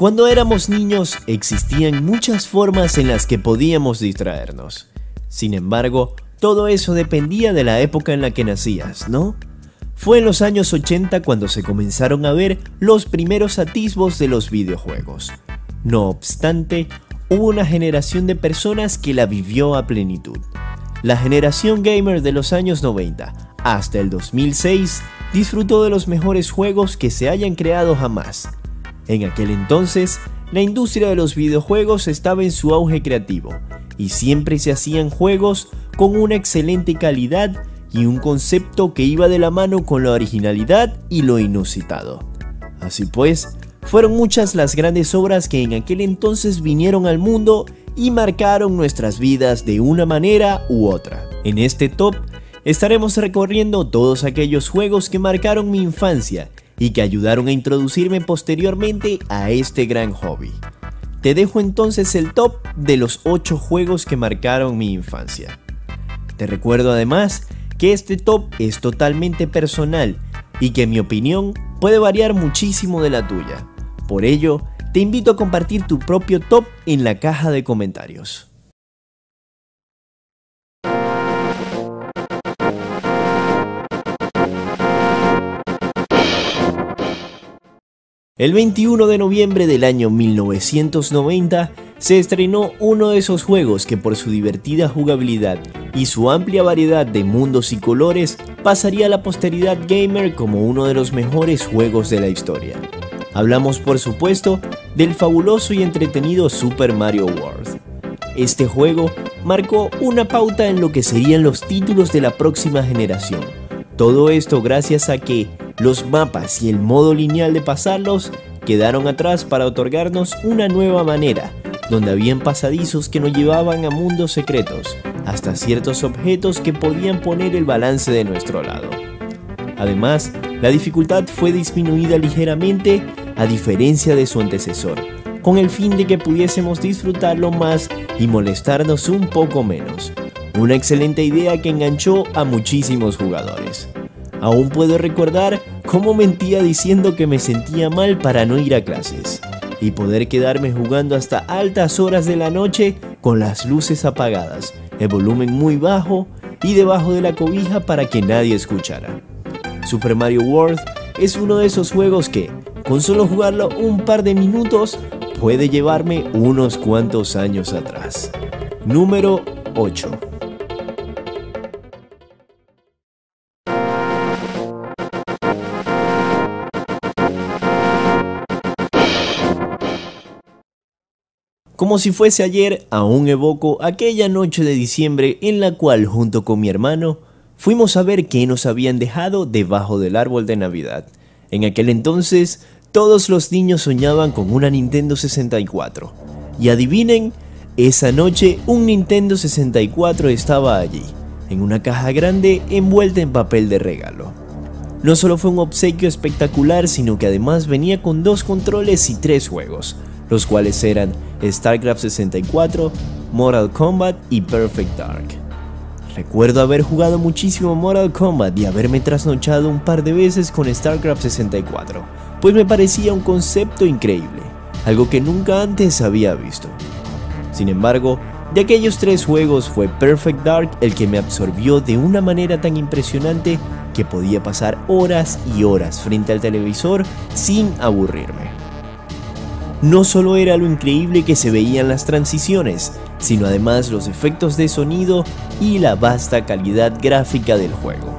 Cuando éramos niños existían muchas formas en las que podíamos distraernos. Sin embargo, todo eso dependía de la época en la que nacías, ¿no? Fue en los años 80 cuando se comenzaron a ver los primeros atisbos de los videojuegos. No obstante, hubo una generación de personas que la vivió a plenitud. La generación gamer de los años 90 hasta el 2006 disfrutó de los mejores juegos que se hayan creado jamás. En aquel entonces, la industria de los videojuegos estaba en su auge creativo y siempre se hacían juegos con una excelente calidad y un concepto que iba de la mano con la originalidad y lo inusitado. Así pues, fueron muchas las grandes obras que en aquel entonces vinieron al mundo y marcaron nuestras vidas de una manera u otra. En este top estaremos recorriendo todos aquellos juegos que marcaron mi infancia y que ayudaron a introducirme posteriormente a este gran hobby. Te dejo entonces el top de los 8 juegos que marcaron mi infancia. Te recuerdo además que este top es totalmente personal y que mi opinión puede variar muchísimo de la tuya. Por ello, te invito a compartir tu propio top en la caja de comentarios. El 21 de noviembre del año 1990 se estrenó uno de esos juegos que por su divertida jugabilidad y su amplia variedad de mundos y colores pasaría a la posteridad gamer como uno de los mejores juegos de la historia. Hablamos por supuesto del fabuloso y entretenido Super Mario World. Este juego marcó una pauta en lo que serían los títulos de la próxima generación. Todo esto gracias a que los mapas y el modo lineal de pasarlos quedaron atrás para otorgarnos una nueva manera, donde habían pasadizos que nos llevaban a mundos secretos, hasta ciertos objetos que podían poner el balance de nuestro lado. Además, la dificultad fue disminuida ligeramente a diferencia de su antecesor, con el fin de que pudiésemos disfrutarlo más y molestarnos un poco menos. Una excelente idea que enganchó a muchísimos jugadores. Aún puedo recordar cómo mentía diciendo que me sentía mal para no ir a clases y poder quedarme jugando hasta altas horas de la noche con las luces apagadas, el volumen muy bajo y debajo de la cobija para que nadie escuchara. Super Mario World es uno de esos juegos que, con solo jugarlo un par de minutos, puede llevarme unos cuantos años atrás. Número 8. Como si fuese ayer, aún evoco aquella noche de diciembre en la cual, junto con mi hermano, fuimos a ver qué nos habían dejado debajo del árbol de Navidad. En aquel entonces, todos los niños soñaban con una Nintendo 64. Y adivinen, esa noche un Nintendo 64 estaba allí, en una caja grande envuelta en papel de regalo. No solo fue un obsequio espectacular, sino que además venía con 2 controles y 3 juegos, los cuales eran StarCraft 64, Mortal Kombat y Perfect Dark. Recuerdo haber jugado muchísimo Mortal Kombat y haberme trasnochado un par de veces con StarCraft 64, pues me parecía un concepto increíble, algo que nunca antes había visto. Sin embargo, de aquellos 3 juegos fue Perfect Dark el que me absorbió de una manera tan impresionante que podía pasar horas y horas frente al televisor sin aburrirme. No solo era lo increíble que se veían las transiciones, sino además los efectos de sonido y la vasta calidad gráfica del juego.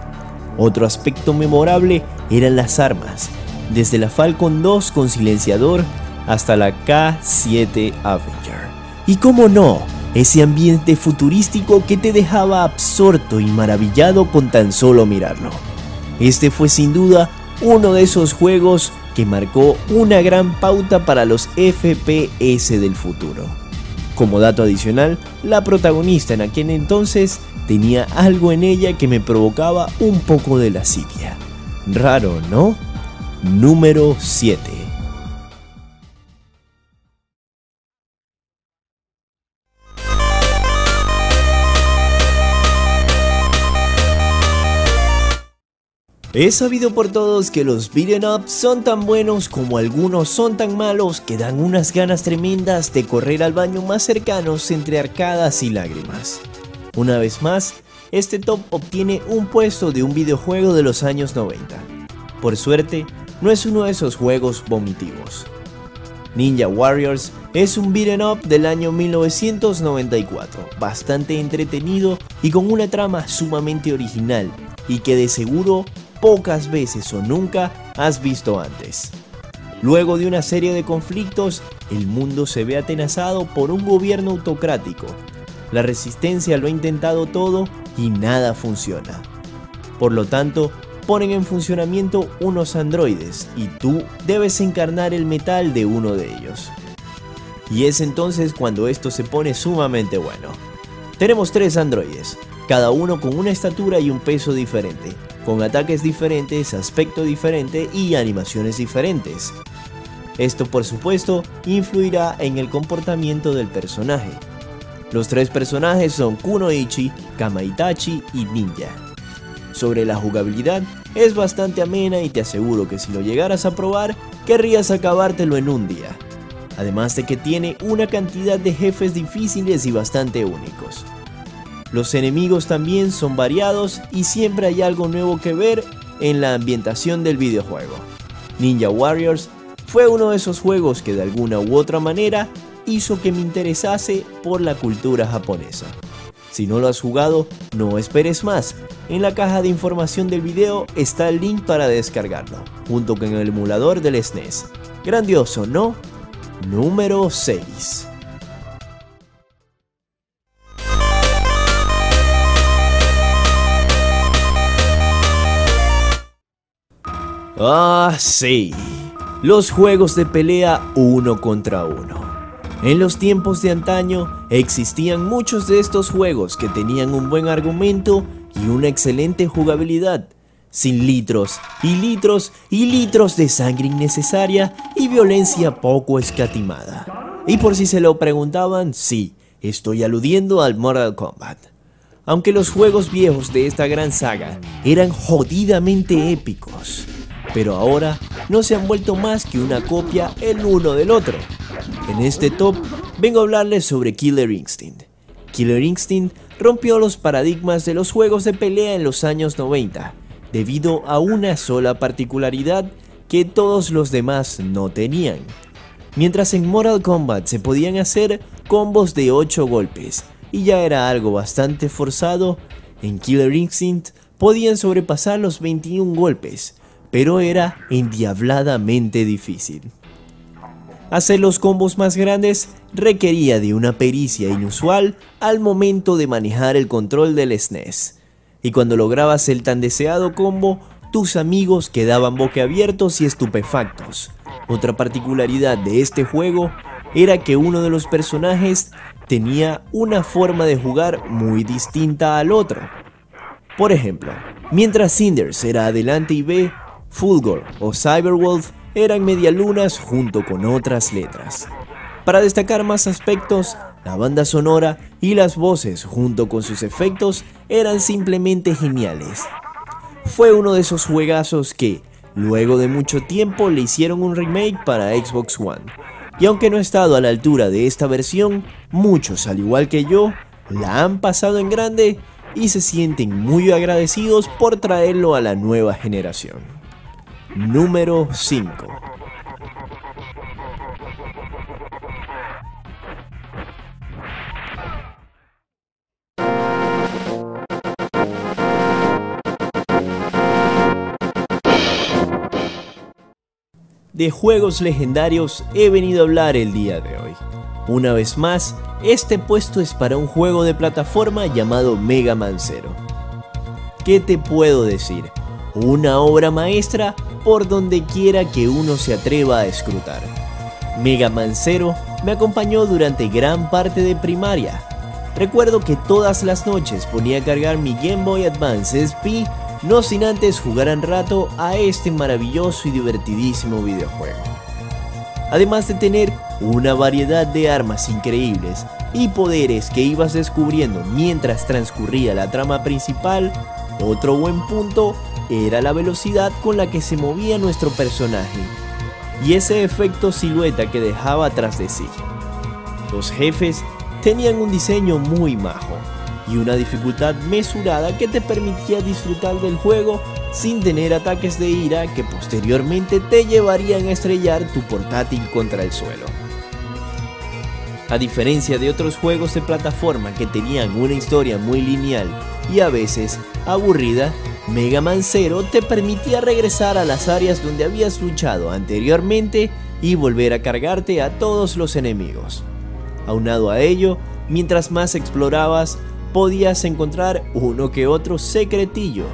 Otro aspecto memorable eran las armas, desde la Falcon 2 con silenciador hasta la K7 Avenger. Y cómo no, ese ambiente futurístico que te dejaba absorto y maravillado con tan solo mirarlo. Este fue sin duda uno de esos juegos que marcó una gran pauta para los FPS del futuro. Como dato adicional, la protagonista en aquel entonces tenía algo en ella que me provocaba un poco de lascivia. Raro, ¿no? Número 7. Es sabido por todos que los beat'em up son tan buenos como algunos son tan malos que dan unas ganas tremendas de correr al baño más cercanos entre arcadas y lágrimas. Una vez más, este top obtiene un puesto de un videojuego de los años 90. Por suerte, no es uno de esos juegos vomitivos. Ninja Warriors es un beat'em up del año 1994, bastante entretenido y con una trama sumamente original y que de seguro pocas veces o nunca has visto antes. Luego de una serie de conflictos, el mundo se ve atenazado por un gobierno autocrático. La resistencia lo ha intentado todo y nada funciona. Por lo tanto, ponen en funcionamiento unos androides y tú debes encarnar el metal de uno de ellos. Y es entonces cuando esto se pone sumamente bueno. Tenemos 3 androides, cada uno con una estatura y un peso diferente, con ataques diferentes, aspecto diferente y animaciones diferentes. Esto por supuesto influirá en el comportamiento del personaje. Los 3 personajes son Kunoichi, Kamaitachi y Ninja. Sobre la jugabilidad, es bastante amena y te aseguro que si lo llegaras a probar, querrías acabártelo en un día. Además de que tiene una cantidad de jefes difíciles y bastante únicos. Los enemigos también son variados y siempre hay algo nuevo que ver en la ambientación del videojuego. Ninja Warriors fue uno de esos juegos que de alguna u otra manera hizo que me interesase por la cultura japonesa. Si no lo has jugado, no esperes más. En la caja de información del video está el link para descargarlo, junto con el emulador del SNES. Grandioso, ¿no? Número 6. Ah, sí, los juegos de pelea uno contra uno. En los tiempos de antaño existían muchos de estos juegos que tenían un buen argumento y una excelente jugabilidad, sin litros y litros y litros de sangre innecesaria y violencia poco escatimada. Y por si se lo preguntaban, sí, estoy aludiendo al Mortal Kombat. Aunque los juegos viejos de esta gran saga eran jodidamente épicos, pero ahora no se han vuelto más que una copia el uno del otro. En este top vengo a hablarles sobre Killer Instinct. Killer Instinct rompió los paradigmas de los juegos de pelea en los años 90, debido a una sola particularidad que todos los demás no tenían. Mientras en Mortal Kombat se podían hacer combos de 8 golpes, y ya era algo bastante forzado, en Killer Instinct podían sobrepasar los 21 golpes, pero era endiabladamente difícil. Hacer los combos más grandes requería de una pericia inusual al momento de manejar el control del SNES, y cuando lograbas el tan deseado combo, tus amigos quedaban boquiabiertos y estupefactos. Otra particularidad de este juego era que uno de los personajes tenía una forma de jugar muy distinta al otro. Por ejemplo, mientras Cinders era adelante y B, Fulgor o Cyberwolf eran medialunas junto con otras letras. Para destacar más aspectos, la banda sonora y las voces junto con sus efectos eran simplemente geniales. Fue uno de esos juegazos que, luego de mucho tiempo, le hicieron un remake para Xbox One. Y aunque no ha estado a la altura de esta versión, muchos, al igual que yo, la han pasado en grande y se sienten muy agradecidos por traerlo a la nueva generación. Número 5. De juegos legendarios he venido a hablar el día de hoy. Una vez más, este puesto es para un juego de plataforma llamado Mega Man Zero. ¿Qué te puedo decir? Una obra maestra por donde quiera que uno se atreva a escrutar. Mega Man Zero me acompañó durante gran parte de primaria. Recuerdo que todas las noches ponía a cargar mi Game Boy Advance SP, no sin antes jugar un rato a este maravilloso y divertidísimo videojuego. Además de tener una variedad de armas increíbles y poderes que ibas descubriendo mientras transcurría la trama principal, otro buen punto era la velocidad con la que se movía nuestro personaje y ese efecto silueta que dejaba tras de sí. Los jefes tenían un diseño muy majo y una dificultad mesurada que te permitía disfrutar del juego sin tener ataques de ira que posteriormente te llevarían a estrellar tu portátil contra el suelo. A diferencia de otros juegos de plataforma que tenían una historia muy lineal y a veces aburrida, Mega Man Zero te permitía regresar a las áreas donde habías luchado anteriormente y volver a cargarte a todos los enemigos. Aunado a ello, mientras más explorabas, podías encontrar uno que otro secretillo.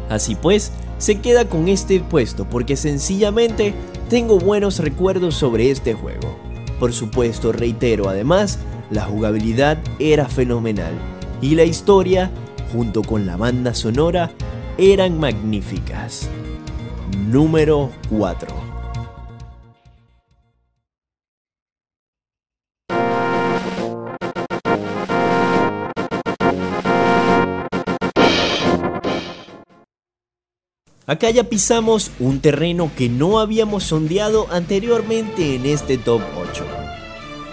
Así pues, se queda con este puesto porque sencillamente tengo buenos recuerdos sobre este juego. Por supuesto, reitero, además, la jugabilidad era fenomenal y la historia, junto con la banda sonora, eran magníficas. Número 4. Acá ya pisamos un terreno que no habíamos sondeado anteriormente en este top 8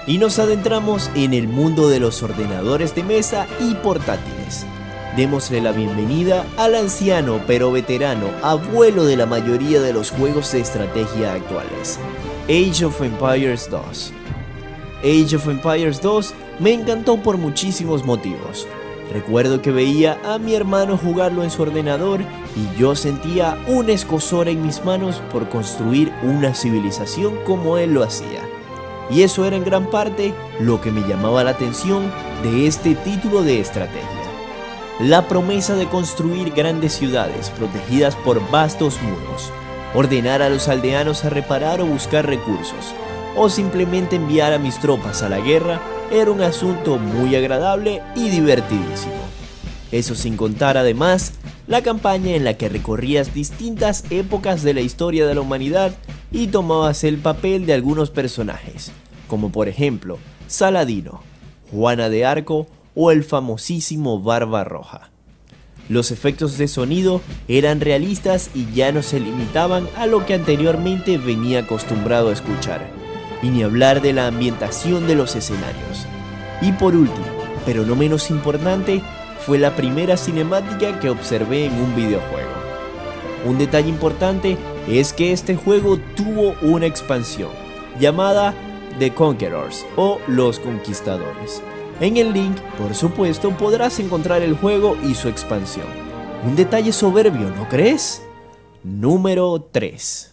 y nos adentramos en el mundo de los ordenadores de mesa y portátiles. Démosle la bienvenida al anciano pero veterano abuelo de la mayoría de los juegos de estrategia actuales, Age of Empires 2. Age of Empires 2 me encantó por muchísimos motivos. Recuerdo que veía a mi hermano jugarlo en su ordenador y yo sentía un escozor en mis manos por construir una civilización como él lo hacía. Y eso era en gran parte lo que me llamaba la atención de este título de estrategia. La promesa de construir grandes ciudades protegidas por vastos muros, ordenar a los aldeanos a reparar o buscar recursos, o simplemente enviar a mis tropas a la guerra, era un asunto muy agradable y divertidísimo. Eso sin contar además la campaña en la que recorrías distintas épocas de la historia de la humanidad y tomabas el papel de algunos personajes, como por ejemplo Saladino, Juana de Arco o el famosísimo Barbarroja. Los efectos de sonido eran realistas y ya no se limitaban a lo que anteriormente venía acostumbrado a escuchar. Y ni hablar de la ambientación de los escenarios. Y por último, pero no menos importante, fue la primera cinemática que observé en un videojuego. Un detalle importante es que este juego tuvo una expansión, llamada The Conquerors o Los Conquistadores. En el link, por supuesto, podrás encontrar el juego y su expansión. Un detalle soberbio, ¿no crees? Número 3.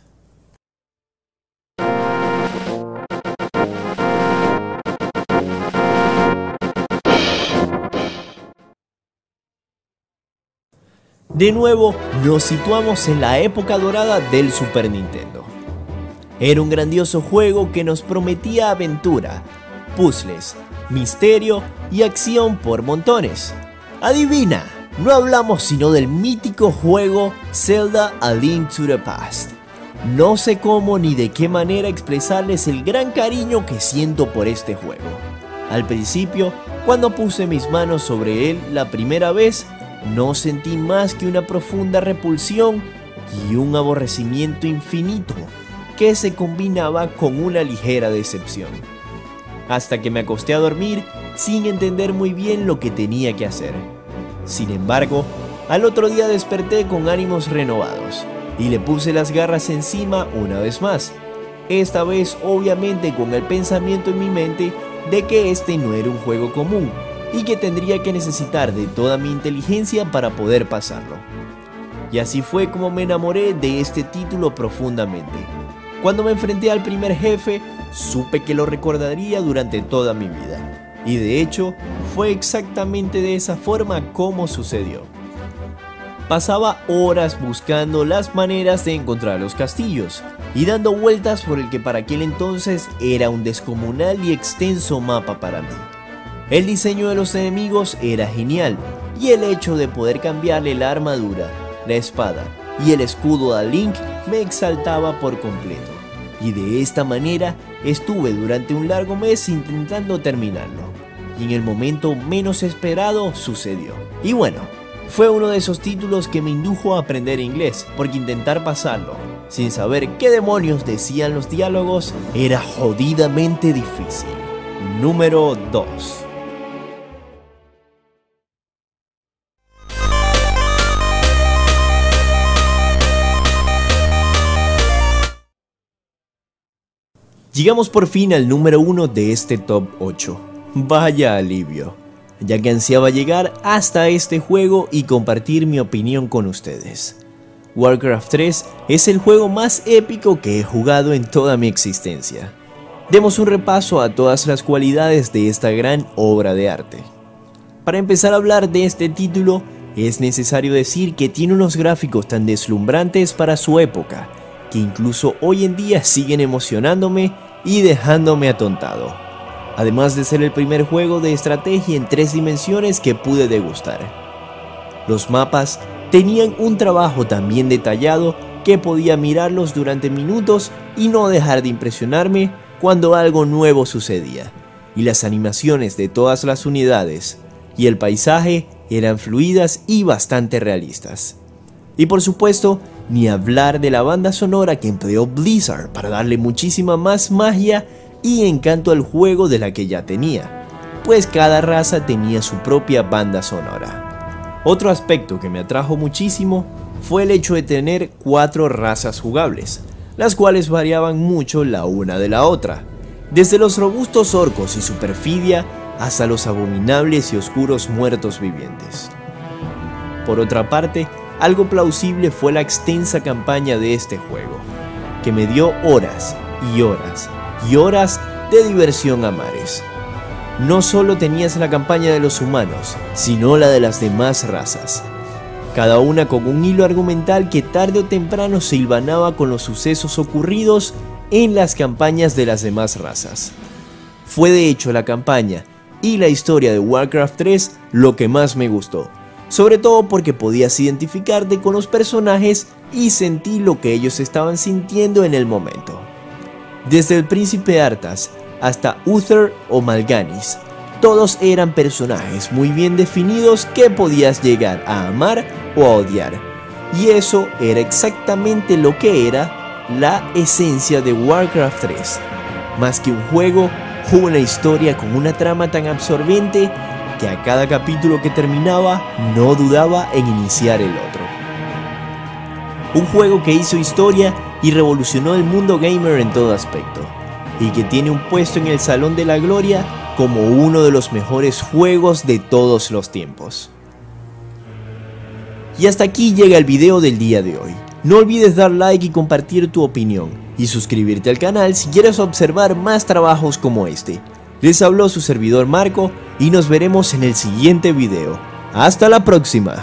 De nuevo, nos situamos en la época dorada del Super Nintendo. Era un grandioso juego que nos prometía aventura, puzzles, misterio y acción por montones. ¡Adivina! No hablamos sino del mítico juego Zelda: A Link to the Past. No sé cómo ni de qué manera expresarles el gran cariño que siento por este juego. Al principio, cuando puse mis manos sobre él la primera vez, no sentí más que una profunda repulsión y un aborrecimiento infinito que se combinaba con una ligera decepción. Hasta que me acosté a dormir sin entender muy bien lo que tenía que hacer. Sin embargo, al otro día desperté con ánimos renovados y le puse las garras encima una vez más. Esta vez obviamente con el pensamiento en mi mente de que este no era un juego común y que tendría que necesitar de toda mi inteligencia para poder pasarlo. Y así fue como me enamoré de este título profundamente. Cuando me enfrenté al primer jefe, supe que lo recordaría durante toda mi vida. Y de hecho, fue exactamente de esa forma como sucedió. Pasaba horas buscando las maneras de encontrar los castillos y dando vueltas por el que para aquel entonces era un descomunal y extenso mapa para mí. El diseño de los enemigos era genial y el hecho de poder cambiarle la armadura, la espada y el escudo a Link me exaltaba por completo. Y de esta manera estuve durante un largo mes intentando terminarlo. Y en el momento menos esperado sucedió. Y bueno, Fue uno de esos títulos que me indujo a aprender inglés, porque intentar pasarlo sin saber qué demonios decían los diálogos era jodidamente difícil. Número 2. Llegamos por fin al número 1 de este top 8. Vaya alivio, ya que ansiaba llegar hasta este juego y compartir mi opinión con ustedes. Warcraft 3 es el juego más épico que he jugado en toda mi existencia. Demos un repaso a todas las cualidades de esta gran obra de arte. Para empezar a hablar de este título, es necesario decir que tiene unos gráficos tan deslumbrantes para su época, que incluso hoy en día siguen emocionándome y dejándome atontado. Además de ser el primer juego de estrategia en 3 dimensiones que pude degustar. Los mapas tenían un trabajo tan bien detallado que podía mirarlos durante minutos y no dejar de impresionarme cuando algo nuevo sucedía. Y las animaciones de todas las unidades y el paisaje eran fluidas y bastante realistas. Y por supuesto, ni hablar de la banda sonora que empleó Blizzard para darle muchísima más magia y encanto al juego de la que ya tenía, pues cada raza tenía su propia banda sonora. Otro aspecto que me atrajo muchísimo fue el hecho de tener 4 razas jugables, las cuales variaban mucho la una de la otra, desde los robustos orcos y su perfidia hasta los abominables y oscuros muertos vivientes. Por otra parte, algo plausible fue la extensa campaña de este juego, que me dio horas y horas y horas de diversión a mares. No solo tenías la campaña de los humanos, sino la de las demás razas, cada una con un hilo argumental que tarde o temprano se hilvanaba con los sucesos ocurridos en las campañas de las demás razas. Fue de hecho la campaña y la historia de Warcraft 3 lo que más me gustó, sobre todo porque podías identificarte con los personajes y sentir lo que ellos estaban sintiendo en el momento. Desde el príncipe Arthas hasta Uther o Mal'Ganis, todos eran personajes muy bien definidos que podías llegar a amar o a odiar, y eso era exactamente lo que era la esencia de Warcraft 3. Más que un juego, una historia con una trama tan absorbente que a cada capítulo que terminaba no dudaba en iniciar el otro. Un juego que hizo historia y revolucionó el mundo gamer en todo aspecto, y que tiene un puesto en el Salón de la Gloria como uno de los mejores juegos de todos los tiempos. Y hasta aquí llega el video del día de hoy. No olvides dar like y compartir tu opinión, y suscribirte al canal si quieres observar más trabajos como este. Les habló su servidor Marco, y nos veremos en el siguiente video. ¡Hasta la próxima!